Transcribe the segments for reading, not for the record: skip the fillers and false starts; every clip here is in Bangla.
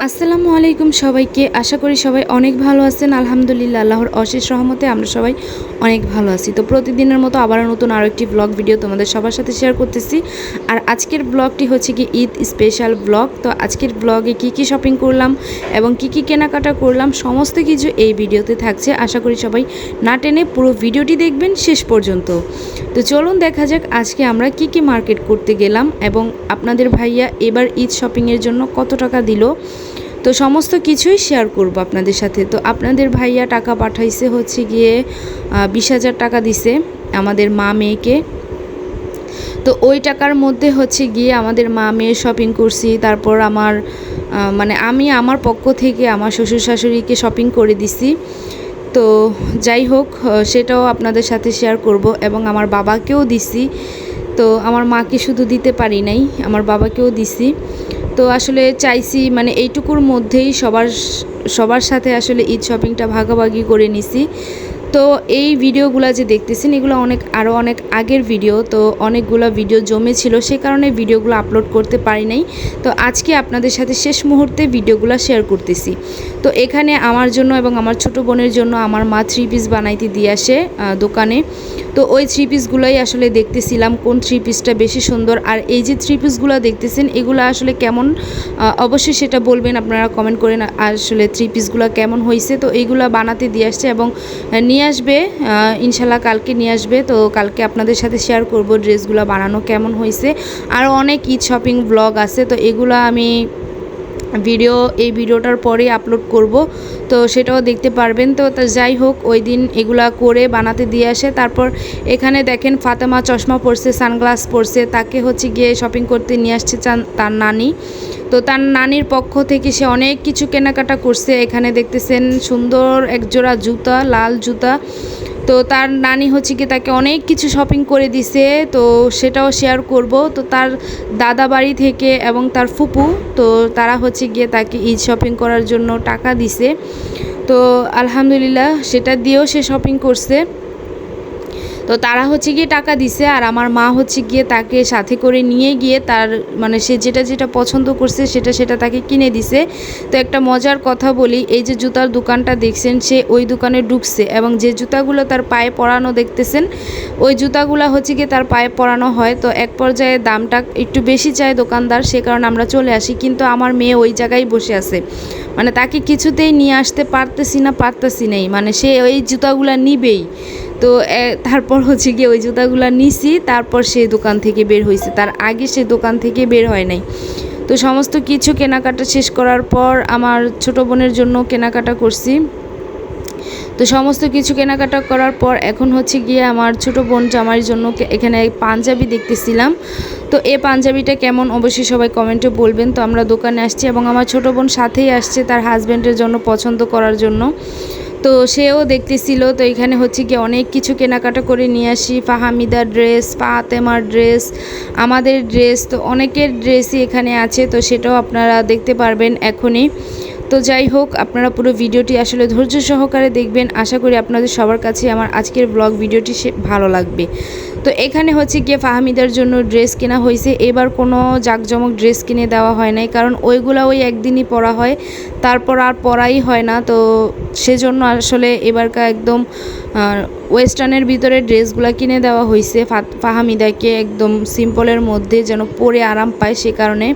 আসসালামু আলাইকুম সবাইকে। আশা করি সবাই অনেক ভালো আছেন। আলহামদুলিল্লাহ, আল্লাহর অশেষ রহমতে আমরা সবাই অনেক ভালো আছি। তো প্রতিদিনের মতো আবার নতুন আরও একটি ব্লগ ভিডিও তোমাদের সবার সাথে শেয়ার করতেছি। আর আজকের ব্লগটি হচ্ছে কি ঈদ স্পেশাল ব্লগ। তো আজকের ব্লগে কি শপিং করলাম এবং কি কেনাকাটা করলাম সমস্ত কিছু এই ভিডিওতে থাকছে। আশা করি সবাই না টেনে পুরো ভিডিওটি দেখবেন শেষ পর্যন্ত। তো চলুন দেখা যাক আজকে আমরা কি মার্কেট করতে গেলাম এবং আপনাদের ভাইয়া এবার ঈদ শপিংয়ের জন্য কত টাকা দিল, তো সমস্ত কিছুই শেয়ার করব আপনাদের সাথে। তো আপনাদের ভাইয়া টাকা পাঠাইছে হচ্ছে গিয়ে 20,000 টাকা দিছে আমাদের মা মেয়েকে। তো ওই টাকার মধ্যে হচ্ছে গিয়ে আমাদের মা মেয়ে শপিং করছি। তারপর আমি আমার পক্ষ থেকে আমার শ্বশুর শাশুড়িকে শপিং করে দিছি। তো যাই হোক, সেটাও আপনাদের সাথে শেয়ার করব এবং আমার বাবাকেও দিছি। তো আমার মাকে শুধু দিতে পারি নাই, আমার বাবাকেও দিছি। তো আসলে চাইছি এইটুকুর মধ্যেই সবার সাথে আসলে ঈদ শপিংটা ভাগাভাগি করে নিছি। তো এই ভিডিওগুলো যে দেখতেছেন এগুলো আরও অনেক আগের ভিডিও। তো অনেকগুলো ভিডিও জমেছিল, সে কারণে ভিডিওগুলো আপলোড করতে পারি নাই। তো আজকে আপনাদের সাথে শেষ মুহূর্তে ভিডিওগুলো শেয়ার করতেছি। তো এখানে আমার জন্য এবং আমার ছোট বোনের জন্য আমার মা 3 পিস বানাইতে দিয়ে আসে দোকানে। তো ওই 3 পিসগুলোই আসলে দেখতেছিলাম কোন 3 পিসটা বেশি সুন্দর। আর এই যে 3 পিসগুলো দেখতেছেন এগুলো আসলে কেমন, অবশ্যই সেটা বলবেন আপনারা কমেন্ট করেন আসলে 3 পিসগুলো কেমন হয়েছে। তো এইগুলো বানাতে দিয়ে আসছে এবং নিয়ে আসবে ইনশাল্লাহ, কালকে নিয়ে আসবে। তো কালকে আপনাদের সাথে শেয়ার করব ড্রেসগুলো বানানো কেমন হয়েছে। আরও অনেক ঈদ শপিং ব্লগ আছে, তো এগুলো আমি এই ভিডিওটার পরে আপলোড করব, তো সেটাও দেখতে পারবেন। তো যাই হোক, ওই দিন এগুলা করে বানাতে দিয়ে আসে। তারপর এখানে দেখেন ফাতেমা চশমা পরছে, সানগ্লাস পরছে, তাকে হচ্ছে গিয়ে শপিং করতে নিয়ে আসছে তার নানি। তো তার নানির পক্ষ থেকে সে অনেক কিছু কেনাকাটা করছে। এখানে দেখতেছেন সুন্দর একজোড়া জুতা, লাল জুতা। তো তার নানি হচ্ছে কি তাকে অনেক কিছু শপিং করে দিছে, তো সেটাও শেয়ার করব। তো তার দাদা বাড়ি থেকে এবং তার ফুপু, তো তারা হচ্ছে গিয়ে তাকে ঈদ শপিং করার জন্য টাকা দিছে। তো আলহামদুলিল্লাহ সেটা দিয়েও সে শপিং করছে। তো তারা হচ্ছে গিয়ে টাকা দিছে আর আমার মা হচ্ছে গিয়ে তাকে সাথে করে নিয়ে গিয়ে তার সে যেটা পছন্দ করছে সেটা তাকে কিনে দিছে। তো একটা মজার কথা বলি, এই যে জুতার দোকানটা দেখছেন সে ওই দোকানে ঢুকছে এবং যে জুতাগুলো তার পায়ে পরানো দেখতেছেন ওই জুতাগুলো হচ্ছে গিয়ে তার পায়ে পরানো হয়। তো এক পর্যায়ে দামটা একটু বেশি চায় দোকানদার, সে কারণে আমরা চলে আসি। কিন্তু আমার মেয়ে ওই জায়গায় বসে আছে, তাকে কিছুতেই নিয়ে আসতে পারতেছি নেই, সে ওই জুতাগুলো নিবেই। তো তারপর হচ্ছে গিয়ে ওই জুতাগুলো নিছি, তারপর সে দোকান থেকে বের হয়েছে, তার আগে সে দোকান থেকে বের হয় নাই। তো সমস্ত কিছু কেনাকাটা শেষ করার পর আমার ছোট বোনের জন্য কেনাকাটা করছি। তো সমস্ত কিছু কেনাকাটা করার পর এখন হচ্ছে গিয়ে আমার ছোট বোন জামাইয়ের জন্য এখানে পাঞ্জাবি দেখতেছিলাম। তো এই পাঞ্জাবিটা কেমন অবশ্যই সবাই কমেন্টে বলবেন। তো আমরা দোকানে আসছি এবং আমার ছোট বোন সাথেই আসছে তার হাজব্যান্ডের জন্য পছন্দ করার জন্য। তো সেও দেখতেছিল। তো এখানে হচ্ছে গিয়ে অনেক কিছু কেনাকাটা করে নিয়ে আসি, ফাহামিদার ড্রেস, ফাতেমার ড্রেস, আমাদের ড্রেস, তো অনেকের ড্রেসই এখানে আছে। তো সেটাও আপনারা দেখতে পারবেন এখনই। তো যাই হোক, আপনারা পুরো ভিডিওটি আসলে ধৈর্য সহকারে দেখবেন। আশা করি আপনাদের সবার কাছে আমার আজকের ব্লগ ভিডিওটি ভালো লাগবে। তো এখানে হচ্ছে গিয়ে ফাহামিদার জন্য ড্রেস কেনা হয়েছে। এবার কোনো জাঁকজমক ড্রেস কিনে দেওয়া হয় নাই, কারণ ওইগুলো ওই একদিনই পরা হয়, তারপর আর পরাই হয় না। তো সেজন্য আসলে এবারকার একদম ওয়েস্টার্নের ভিতরে ড্রেসগুলো কিনে দেওয়া হয়েছে ফাহামিদাকে, একদম সিম্পলের মধ্যে যেন পরে আরাম পায় সে কারণে।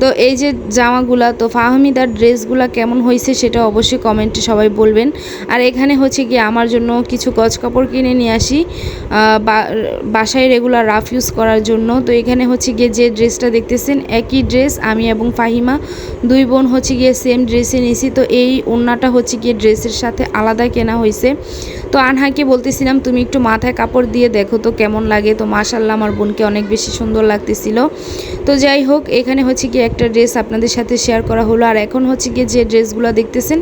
তো এই যে জামাগুলা, তো ফাহামিদার ড্রেসগুলা কেমন হয়েছে সেটা অবশ্যই কমেন্টে সবাই বলবেন। আর এখানে হচ্ছে গিয়ে আমার জন্য কিছু গজ কাপড় কিনে নিয়ে আসি বাসায় রেগুলার রাফ ইউজ করার জন্য। তো এখানে হচ্ছে গিয়ে যে ড্রেসটা দেখতেছেন একই ড্রেস, আমি এবং ফাহিমা দুই বোন হচ্ছে গিয়ে সেম ড্রেসে নিয়েছি। তো এই ওড়নাটা হচ্ছে গিয়ে ড্রেসের সাথে আলাদা কেনা হয়েছে। তো আনহাকে বলতেছিলাম তুমি একটু মাথায় কাপড় দিয়ে দেখো তো কেমন লাগে। তো মাশাআল্লাহ আমার বোনকে অনেক বেশি সুন্দর লাগতেছিল। তো যাই হোক, এখানে হচ্ছে গিয়ে একটা ড্রেস আপনাদের সাথে শেয়ার করা হলো। আর এখন হচ্ছে গিয়ে যে ড্রেসগুলো দেখতেছেন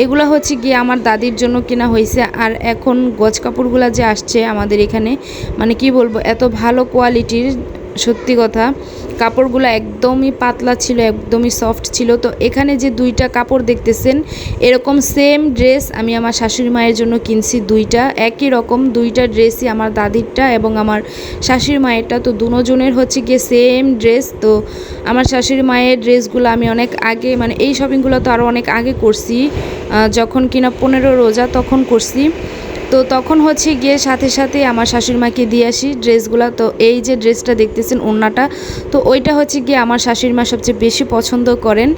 এগুলো হচ্ছে গিয়ে আমার দাদির জন্য কেনা হয়েছে। আর এখন গজ কাপড়গুলো যে আসছে আমাদের এখানে, কি বলবো, এত ভালো কোয়ালিটির, সত্যি কথা কাপড়গুলো একদমই পাতলা ছিল, একদমই সফট ছিল। তো এখানে যে দুইটা কাপড় দেখতেছেন এরকম সেম ড্রেস আমি আমার শাশুড়ি মায়ের জন্য কিনছি, দুইটা একই রকম দুইটা ড্রেসই, আমার দাদিরটা এবং আমার শাশুড়ি মায়েরটা। তো দুজনের হচ্ছে গিয়ে সেম ড্রেস। তো আমার শাশুড়ি মায়ের ড্রেসগুলো আমি অনেক আগে, মানে এই শপিংগুলো তো আরও অনেক আগে করছি, যখন কিনা 15 রোজা তখন করছি। তো তখন হচ্ছে গিয়ে সাথে সাথে আমার শাশুড়ি মাকে দিয়ে আসি ড্রেসগুলো। তো এই যে ড্রেসটা দেখতেছেন ওড়নাটা, তো ওইটা হচ্ছে গিয়ে আমার শাশুড়ি মা সবচেয়ে বেশি পছন্দ করেন।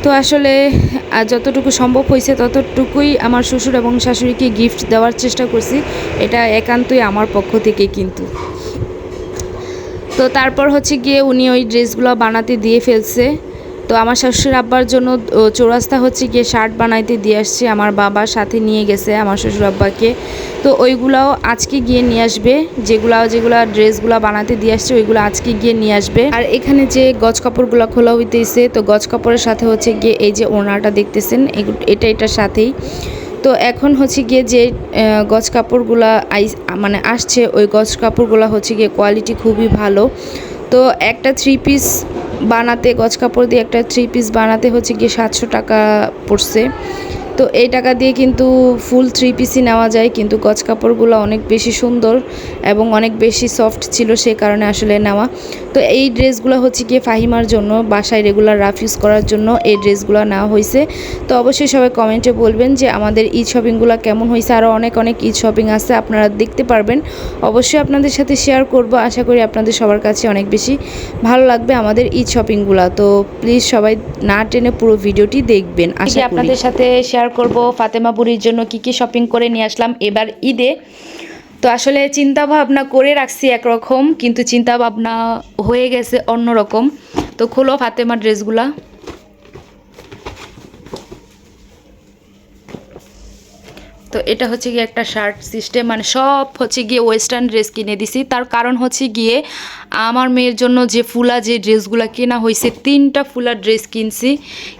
তো আসলে যতটুকু সম্ভব হয়েছে ততটুকুই আমার শ্বশুর এবং শাশুড়িকে গিফট দেওয়ার চেষ্টা করছি, এটা একান্তই আমার পক্ষ থেকে কিন্তু। তো তারপর হচ্ছে গিয়ে উনি ওই ড্রেসগুলো বানাতে দিয়ে ফেলছে। তো আমার শ্বশুর আব্বার জন্য চৌরাস্তা হচ্ছে গিয়ে শার্ট বানাইতে দিয়ে আসছে, আমার বাবার সাথে নিয়ে গেছে আমার শ্বশুর আব্বাকে। তো ওইগুলাও আজকে গিয়ে নিয়ে আসবে, যেগুলা ড্রেসগুলো বানাতে দিয়ে আসছে ওইগুলো আজকে গিয়ে নিয়ে আসবে। আর এখানে যে গজ কাপড়গুলো খোলা হইতেছে, তো গজ কাপড়ের সাথে হচ্ছে গিয়ে এই যে ওড়নাটা দেখতেছেন এটার সাথেই। তো এখন হচ্ছে গিয়ে যে গজ কাপড়গুলো মানে আসছে, ওই গজ কাপড়গুলো হচ্ছে গিয়ে কোয়ালিটি খুবই ভালো। তো একটা 3 পিস বানাতে, গজ কাপড় দিয়ে একটা 3 পিস বানাতে হচ্ছে গিয়ে 700 টাকা পড়ছে। তো এই টাকা দিয়ে কিন্তু ফুল 3 পিসই নেওয়া যায়, কিন্তু গজ কাপড়গুলো অনেক বেশি সুন্দর এবং অনেক বেশি সফট ছিল, সে কারণে আসলে নেওয়া। তো এই ড্রেসগুলো হচ্ছে গিয়ে ফাহিমার জন্য, বাসায় রেগুলার রাফ ইউজ করার জন্য এই ড্রেসগুলো নেওয়া হয়েছে। তো অবশ্যই সবাই কমেন্টে বলবেন যে আমাদের ঈদ শপিংগুলো কেমন হয়েছে। আরও অনেক ঈদ শপিং আছে, আপনারা দেখতে পারবেন। অবশ্যই আপনাদের সাথে শেয়ার করব, আশা করি আপনাদের সবার কাছে অনেক বেশি ভালো লাগবে আমাদের ঈদ শপিংগুলো। তো প্লিজ সবাই না টেনে পুরো ভিডিওটি দেখবেন। আশা করি আপনাদের সাথে শেয়ার করব ফাতেমা বুড়ির জন্য কি শপিং করে নিয়ে আসলাম এবার ঈদে। তো আসলে চিন্তা ভাবনা করে রাখছি একরকম, কিন্তু চিন্তা ভাবনা হয়ে গেছে অন্যরকম। তো খোলো ফাতেমার ড্রেসগুলা। তো এটা হচ্ছে গিয়ে একটা শার্ট সিস্টেম, মানে সব হচ্ছে গিয়ে ওয়েস্টার্ন ড্রেস কিনে দিছি। তার কারণ হচ্ছে গিয়ে আমার মেয়ের জন্য যে ফুলা যে ড্রেসগুলো কেনা হয়েছে, 3টা ফুলার ড্রেস কিনছি,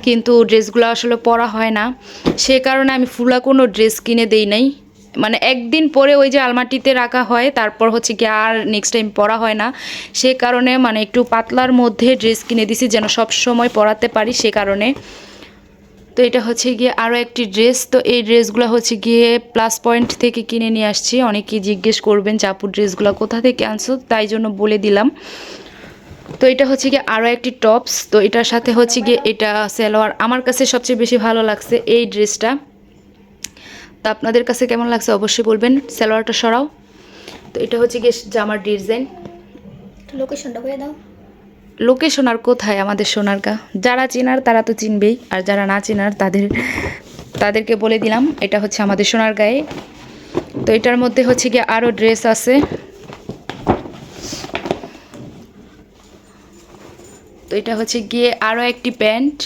কিন্তু ড্রেসগুলো আসলে পরা হয় না, সে কারণে আমি ফুলা কোনো ড্রেস কিনে দেই নাই। মানে একদিন পরে ওই যে আলমারিতে রাখা হয়, তারপর হচ্ছে গিয়ে আর নেক্সট টাইম পরা হয় না, সে কারণে মানে একটু পাতলার মধ্যে ড্রেস কিনে দিছি যেন সব সময় পরাতে পারি, সে কারণে। তো এটা হচ্ছে গিয়ে আরও একটি ড্রেস। তো এই ড্রেসগুলো হচ্ছে গিয়ে প্লাস পয়েন্ট থেকে কিনে নিয়ে আসছি। অনেকেই জিজ্ঞেস করবেন যে আপু ড্রেসগুলো কোথা থেকে আনছো, তাই জন্য বলে দিলাম। তো এটা হচ্ছে গিয়ে আরও একটি টপস। তো এটার সাথে হচ্ছে গিয়ে এটা সালোয়ার। আমার কাছে সবচেয়ে বেশি ভালো লাগছে এই ড্রেসটা। তো আপনাদের কাছে কেমন লাগছে অবশ্যই বলবেন। সালোয়ারটা সরাও। তো এটা হচ্ছে গিয়ে জামার ডিজাইন। লোকেশনটা বলে দাও। লোকেশন আর কোথায়, আমাদের সোনারগাঁ। যারা চেনার তারা তো চিনবেই, আর যারা না চেনার তাদেরকে বলে দিলাম এটা হচ্ছে আমাদের সোনারগাঁয়ে। তো এটার মধ্যে হচ্ছে গিয়ে আরও ড্রেস আছে। তো এটা হচ্ছে গিয়ে আরও একটি প্যান্ট,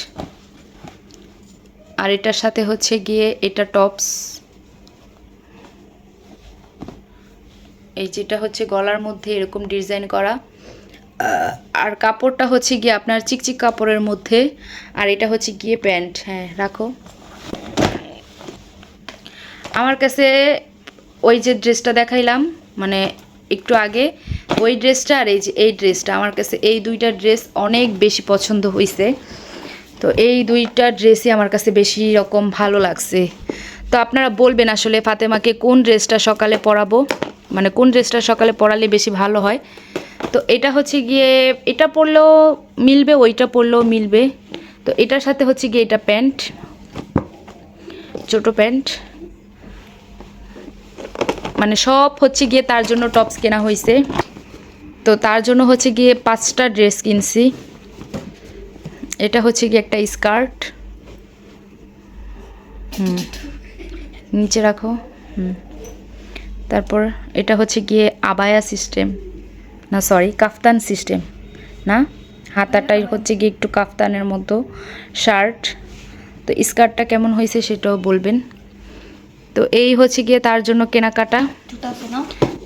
আর এটার সাথে হচ্ছে গিয়ে এটা টপস। এই যেটা হচ্ছে গলার মধ্যে এরকম ডিজাইন করা, আর কাপড়টা হচ্ছে গিয়ে আপনার চিকচিক কাপড়ের মধ্যে, আর এটা হচ্ছে গিয়ে প্যান্ট। হ্যাঁ রাখো। আমার কাছে ওই যে ড্রেসটা দেখাইলাম মানে একটু আগে, ওই ড্রেসটা আর এই ড্রেসটা, আমার কাছে এই দুইটা ড্রেস অনেক বেশি পছন্দ হয়েছে। তো এই দুইটা ড্রেসই আমার কাছে বেশি রকম ভালো লাগছে। তো আপনারা বলবেন আসলে ফাতেমাকে কোন ড্রেসটা সকালে পরাবো, মানে কোন ড্রেসটা সকালে পরালে বেশি ভালো হয়। তো এটা হচ্ছে গিয়ে এটা পরলেও মিলবে, ওইটা পরলেও মিলবে। তো এটার সাথে হচ্ছে গিয়ে এটা প্যান্ট, ছোটো প্যান্ট, মানে সব হচ্ছে গিয়ে তার জন্য টপস কেনা হয়েছে। তো তার জন্য হচ্ছে গিয়ে 5টা ড্রেস কিনছি। এটা হচ্ছে গিয়ে একটা স্কার্ট, নিচে রাখো। তারপর এটা হচ্ছে গিয়ে আবায়া সিস্টেম, না সরি কাফতান সিস্টেম, না হাতাটাই হচ্ছে গিয়ে একটু কাফতানের মতো শার্ট। তো স্কার্টটা কেমন হয়েছে সেটাও বলবেন। তো এই হচ্ছে গিয়ে তার জন্য কেনাকাটা।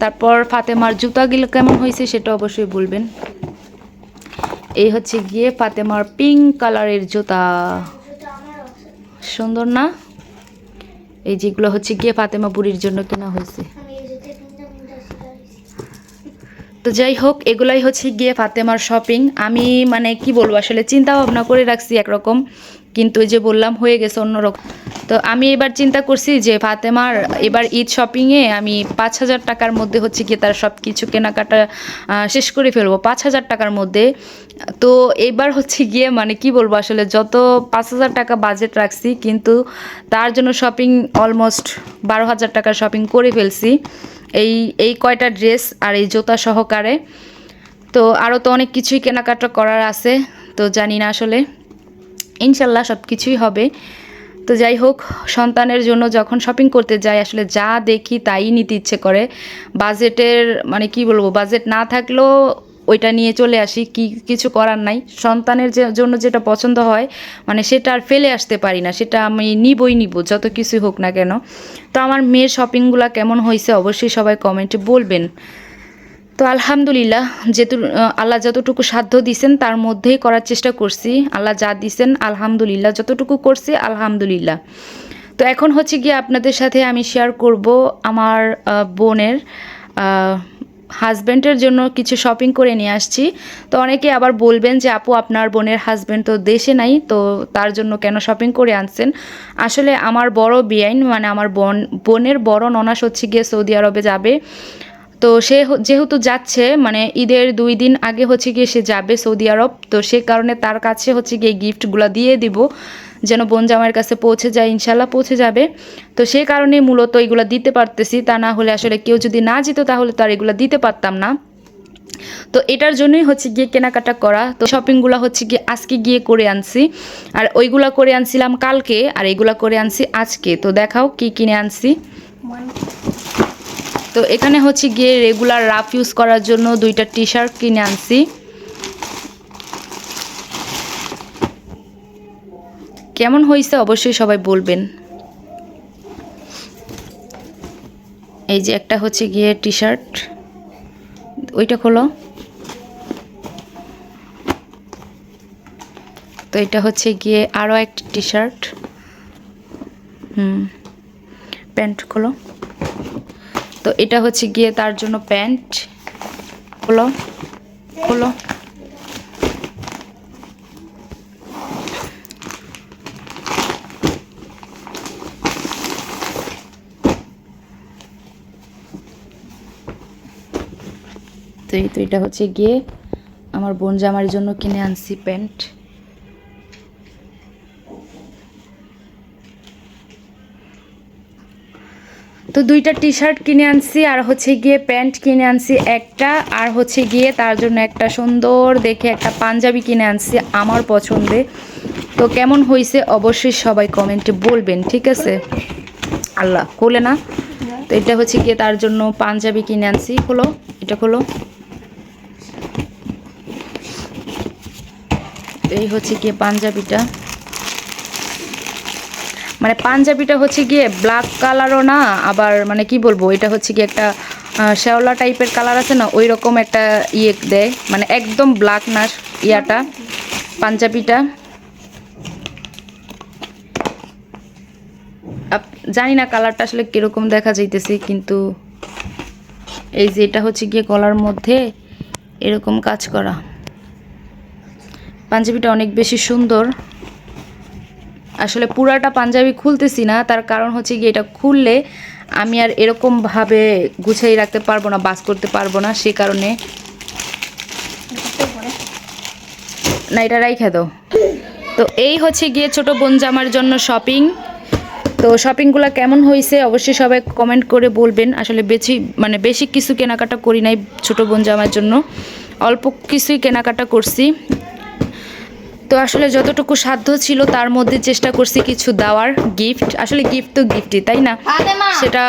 তারপর ফাতেমার জুতাগুলো কেমন হয়েছে সেটা অবশ্যই বলবেন। এই হচ্ছে গিয়ে ফাতেমার পিঙ্ক কালারের জুতা, সুন্দর না? এই যেগুলো হচ্ছে গিয়ে ফাতেমা বুড়ির জন্য কেনা হয়েছে। তো যাই হোক, এগুলাই হচ্ছে গিয়ে ফাতেমার শপিং। আমি মানে কি বলবো, আসলে চিন্তা ভাবনা করে রাখছি একরকম, কিন্তু ওই যে বললাম হয়ে গেছে অন্যরকম। তো আমি এবার চিন্তা করছি যে ফাতেমার এবার ঈদ শপিংয়ে আমি 5,000 টাকার মধ্যে হচ্ছে গিয়ে তার সব কিছু কেনাকাটা শেষ করে ফেলবো 5,000 টাকার মধ্যে। তো এবার হচ্ছে গিয়ে মানে কি বলবো, আসলে যত 5,000 টাকা বাজেট রাখছি, কিন্তু তার জন্য শপিং অলমোস্ট 12,000 টাকার শপিং করে ফেলছি। এই কয়টা ড্রেস আর এই জুতা সহকারে। তো আরও তো অনেক কিছুই কেনাকাটা করার আছে, তো জানি না আসলে, ইনশাল্লাহ সব কিছুই হবে। তো যাই হোক, সন্তানের জন্য যখন শপিং করতে যাই আসলে যা দেখি তাই নিতে ইচ্ছে করে। বাজেটের মানে কি বলবো, বাজেট না থাকলেও ওইটা নিয়ে চলে আসি, কিছু করার নাই। সন্তানের জন্য যেটা পছন্দ হয় মানে সেটা আর ফেলে আসতে পারি না, সেটা আমি নিবই নিব যত কিছু হোক না কেন। তো আমার মেয়ের শপিংগুলো কেমন হয়েছে অবশ্যই সবাই কমেন্টে বলবেন। তো আলহামদুলিল্লাহ, যেহেতু আল্লাহ যতটুকু সাধ্য দিছেন তার মধ্যেই করার চেষ্টা করছি। আল্লাহ যা দিছেন আলহামদুলিল্লাহ, যতটুকু করছি আলহামদুলিল্লাহ। তো এখন হচ্ছে গিয়ে আপনাদের সাথে আমি শেয়ার করব আমার বোনের হাজব্যান্ডের জন্য কিছু শপিং করে নিয়ে আসছি। তো অনেকে আবার বলবেন যে আপু আপনার বোনের হাজব্যান্ড তো দেশে নাই, তো তার জন্য কেন শপিং করে আনছেন। আসলে আমার বড় বিয়াইন মানে আমার বোনের বড় ননাস হচ্ছে গিয়ে সৌদি আরবে যাবে। তো সে যেহেতু যাচ্ছে মানে ঈদের 2 দিন আগে হচ্ছে গিয়ে সে যাবে সৌদি আরব, তো সে কারণে তার কাছে হচ্ছে গিয়ে গিফটগুলো দিয়ে দিব যেন বোন জামাইয়ের কাছে পৌঁছে যায়, ইনশাল্লাহ পৌঁছে যাবে। তো সেই কারণে মূলত এগুলো দিতে পারতেছি, তা না হলে আসলে কেউ যদি না যেত তাহলে তো আর এগুলো দিতে পারতাম না। তো এটার জন্যই হচ্ছে গিয়ে কেনাকাটা করা। তো শপিংগুলো হচ্ছে গিয়ে আজকে গিয়ে করে আনছি, আর ওইগুলা করে আনছিলাম কালকে, আর এইগুলা করে আনছি আজকে। তো দেখাও কি কিনে আনছি। তো এখানে হচ্ছে গিয়ে রেগুলার রাফ ইউজ করার জন্য 2টা টি শার্ট কিনে আনছি। কেমন হয়েছে অবশ্যই সবাই বলবেন। এই যে একটা হচ্ছে গিয়ে টি শার্ট, ওইটা খোলো। তো এটা হচ্ছে গিয়ে আরও একটা টি শার্ট, প্যান্ট খোলো। তো এটা হচ্ছে গিয়ে তার জন্য প্যান্ট, খোলো খোলো। তো এটা হচ্ছে গিয়ে আমার বোন জামার জন্য কিনে আনছি প্যান্ট। তো 2টা টি শার্ট কিনে আনছি, আর হচ্ছে গিয়ে প্যান্ট কিনে আনছি একটা, আর হচ্ছে গিয়ে তার জন্য একটা সুন্দর দেখে একটা পাঞ্জাবি কিনে আনছি আমার পছন্দে। তো কেমন হয়েছে অবশ্যই সবাই কমেন্টে বলবেন, ঠিক আছে। আল্লাহ খোলে না। তো এটা হচ্ছে গিয়ে তার জন্য পাঞ্জাবি কিনে আনছি। খোলো, এটা খোলো। এই হচ্ছে গিয়ে পাঞ্জাবিটা, মানে পাঞ্জাবিটা হচ্ছে গিয়ে ব্ল্যাক কালারও না, আবার মানে কি বলবো, এটা হচ্ছে গিয়ে একটা শ্যাওলা টাইপের কালার আছে না, ওই রকম একটা ইয়ে দেয়, মানে একদম ব্ল্যাক না ইয়াটা পাঞ্জাবিটা। জানি না কালারটা আসলে কীরকম দেখা যাইতেছে, কিন্তু এই যে এটা হচ্ছে গিয়ে গলার মধ্যে এরকম কাজ করা। পাঞ্জাবিটা অনেক বেশি সুন্দর। আসলে পুরাটা পাঞ্জাবি খুলতেছি না, তার কারণ হচ্ছে গিয়ে এটা খুললে আমি আর এরকমভাবে গুছিয়ে রাখতে পারবো না, বাস করতে পারবো না, সে কারণে। না, এটা রাইখা দাও। তো এই হচ্ছে গিয়ে ছোট বোন জামার জন্য শপিং। তো শপিংগুলো কেমন হয়েছে অবশ্যই সবাই কমেন্ট করে বলবেন। আসলে বেশি কিছু কেনাকাটা করি নাই ছোট বোন জামার জন্য, অল্প কিছুই কেনাকাটা করছি। তো আসলে যতটুকু সাধ্য ছিল তার মধ্যে চেষ্টা করছি কিছু দেওয়ার গিফট। আসলে গিফট তো গিফটই, তাই না? সেটা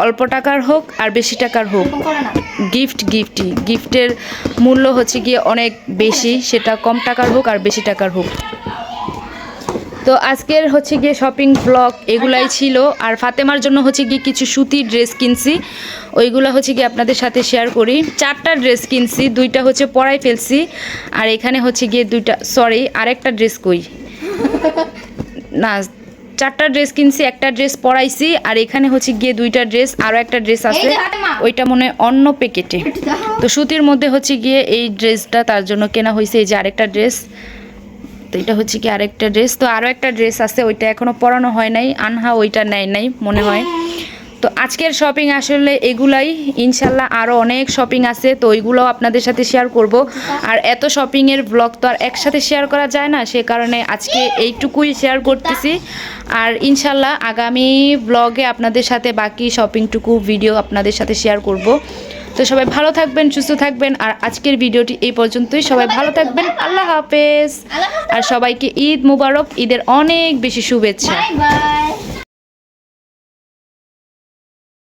অল্প টাকার হোক আর বেশি টাকার হোক, গিফটের মূল্য হচ্ছে গিয়ে অনেক বেশি, সেটা কম টাকার হোক আর বেশি টাকার হোক। তো আজকের হচ্ছে গিয়ে শপিং ব্লগ এগুলাই ছিল। আর ফাতেমার জন্য হচ্ছে গিয়ে কিছু সুতির ড্রেস কিনছি, ওইগুলো হচ্ছে গিয়ে আপনাদের সাথে শেয়ার করি। 4টা ড্রেস কিনছি, 2টা হচ্ছে পরাই ফেলছি, আর এখানে হচ্ছে গিয়ে 2টা, সরি আরেকটা ড্রেস কই না, 4টা ড্রেস কিনছি, একটা ড্রেস পরাইছি, আর এখানে হচ্ছে গিয়ে 2টা ড্রেস, আরও একটা ড্রেস আছে, ওইটা মনে হয় অন্য প্যাকেটে। তো সুতির মধ্যে হচ্ছে গিয়ে এই ড্রেসটা তার জন্য কেনা হয়েছে। এই যে আরেকটা ড্রেস, তো এটা হচ্ছে কি আরেকটা ড্রেস। তো আরও একটা ড্রেস আছে, ওইটা এখনও পরানো হয় নাই, আনহা ওইটা নেয় নাই মনে হয়। তো আজকের শপিং আসলে এগুলাই, ইনশাল্লাহ আরও অনেক শপিং আছে, তো ওইগুলোও আপনাদের সাথে শেয়ার করব। আর এত শপিংয়ের ব্লগ তো আর একসাথে শেয়ার করা যায় না, সে কারণে আজকে এইটুকুই শেয়ার করতেছি। আর ইনশাল্লাহ আগামী ব্লগে আপনাদের সাথে বাকি শপিংটুকু ভিডিও আপনাদের সাথে শেয়ার করব। তো সবাই ভালো থাকবেন, সুস্থ থাকবেন। আর আজকের ভিডিওটি এই পর্যন্তই। সবাই ভালো থাকবেন, আল্লাহ হাফেজ। আর সবাইকে ঈদ মুবারক, ঈদের অনেক বেশি শুভেচ্ছা। Bye bye.